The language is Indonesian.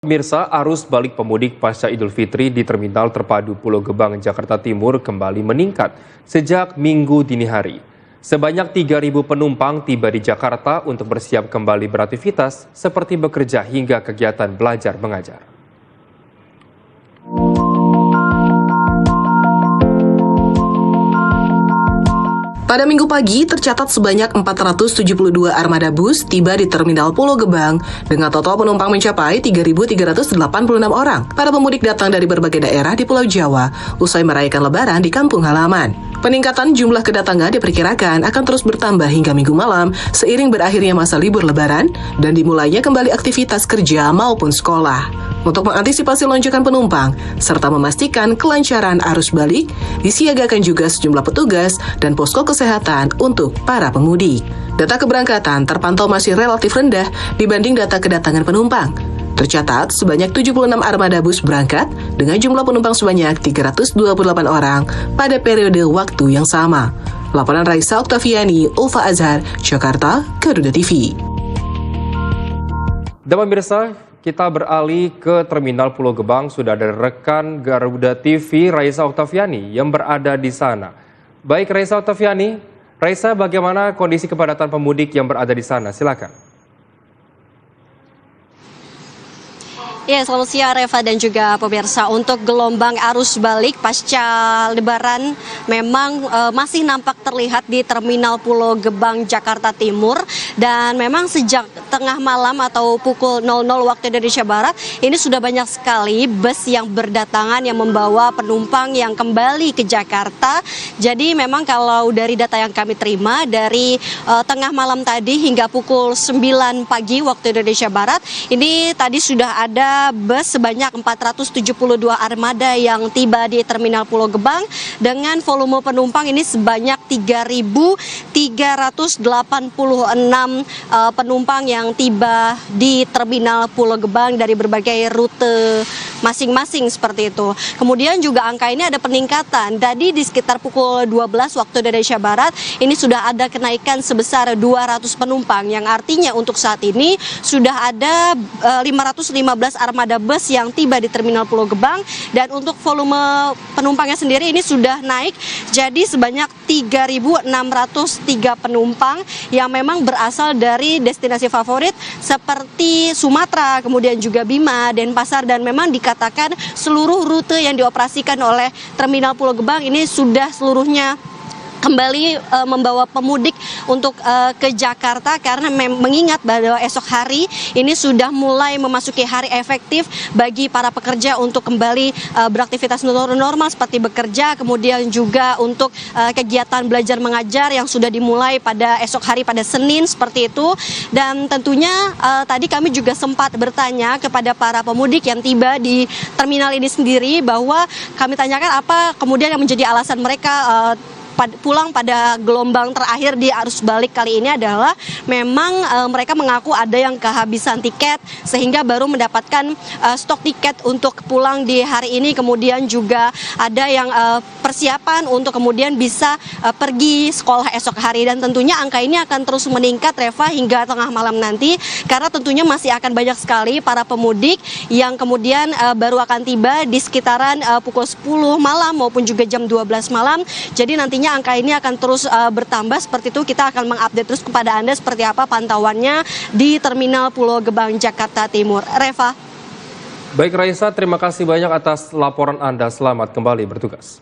Pemirsa, arus balik pemudik pasca Idul Fitri di Terminal Terpadu Pulau Gebang, Jakarta Timur kembali meningkat sejak Minggu dini hari. Sebanyak 3.000 penumpang tiba di Jakarta untuk bersiap kembali beraktivitas seperti bekerja hingga kegiatan belajar mengajar. Pada Minggu pagi, tercatat sebanyak 472 armada bus tiba di Terminal Pulau Gebang dengan total penumpang mencapai 3.386 orang. Para pemudik datang dari berbagai daerah di Pulau Jawa usai merayakan Lebaran di kampung halaman. Peningkatan jumlah kedatangan diperkirakan akan terus bertambah hingga Minggu malam seiring berakhirnya masa libur Lebaran dan dimulainya kembali aktivitas kerja maupun sekolah. Untuk mengantisipasi lonjakan penumpang serta memastikan kelancaran arus balik, disiagakan juga sejumlah petugas dan posko kesehatan untuk para pemudik. Data keberangkatan terpantau masih relatif rendah dibanding data kedatangan penumpang. Tercatat sebanyak 76 armada bus berangkat dengan jumlah penumpang sebanyak 328 orang pada periode waktu yang sama. Laporan Raisa Oktaviani, Ulfa Azhar, Jakarta, Garuda TV. Dan pemirsa, kita beralih ke Terminal Pulau Gebang. Sudah ada rekan Garuda TV Raisa Oktaviani yang berada di sana. Baik Raisa Oktaviani, Raisa, bagaimana kondisi kepadatan pemudik yang berada di sana? Silakan. Ya, selamat siang Reva dan juga pemirsa. Untuk gelombang arus balik pasca Lebaran memang masih nampak terlihat di Terminal Pulau Gebang, Jakarta Timur. Dan memang sejak tengah malam atau pukul 00 waktu Indonesia Barat, ini sudah banyak sekali bus yang berdatangan yang membawa penumpang yang kembali ke Jakarta. Jadi memang kalau dari data yang kami terima dari tengah malam tadi hingga pukul 9 pagi waktu Indonesia Barat, ini tadi sudah ada bus sebanyak 472 armada yang tiba di Terminal Pulau Gebang dengan volume penumpang ini sebanyak 3.386 penumpang yang tiba di Terminal Pulau Gebang dari berbagai rute masing-masing seperti itu. Kemudian juga angka ini ada peningkatan. Tadi di sekitar pukul 12 waktu Indonesia Barat ini sudah ada kenaikan sebesar 200 penumpang yang artinya untuk saat ini sudah ada 515 armada bus yang tiba di Terminal Pulau Gebang dan untuk volume penumpangnya sendiri ini sudah naik jadi sebanyak 3.603 penumpang yang memang berasal dari destinasi favorit seperti Sumatera, kemudian juga Bima, Denpasar, dan memang dikatakan seluruh rute yang dioperasikan oleh Terminal Pulau Gebang ini sudah seluruhnya kembali membawa pemudik untuk ke Jakarta karena mengingat bahwa esok hari ini sudah mulai memasuki hari efektif bagi para pekerja untuk kembali beraktivitas normal seperti bekerja, kemudian juga untuk kegiatan belajar mengajar yang sudah dimulai pada esok hari pada Senin seperti itu. Dan tentunya tadi kami juga sempat bertanya kepada para pemudik yang tiba di terminal ini sendiri bahwa kami tanyakan apa kemudian yang menjadi alasan mereka pulang pada gelombang terakhir di arus balik kali ini adalah memang mereka mengaku ada yang kehabisan tiket sehingga baru mendapatkan stok tiket untuk pulang di hari ini, kemudian juga ada yang persiapan untuk kemudian bisa pergi sekolah esok hari dan tentunya angka ini akan terus meningkat Reva hingga tengah malam nanti karena tentunya masih akan banyak sekali para pemudik yang kemudian baru akan tiba di sekitaran pukul 10 malam maupun juga jam 12 malam. Jadi nantinya angka ini akan terus bertambah seperti itu. Kita akan mengupdate terus kepada Anda seperti apa pantauannya di Terminal Pulau Gebang, Jakarta Timur. Reva. Baik Raisa, terima kasih banyak atas laporan Anda. Selamat kembali bertugas.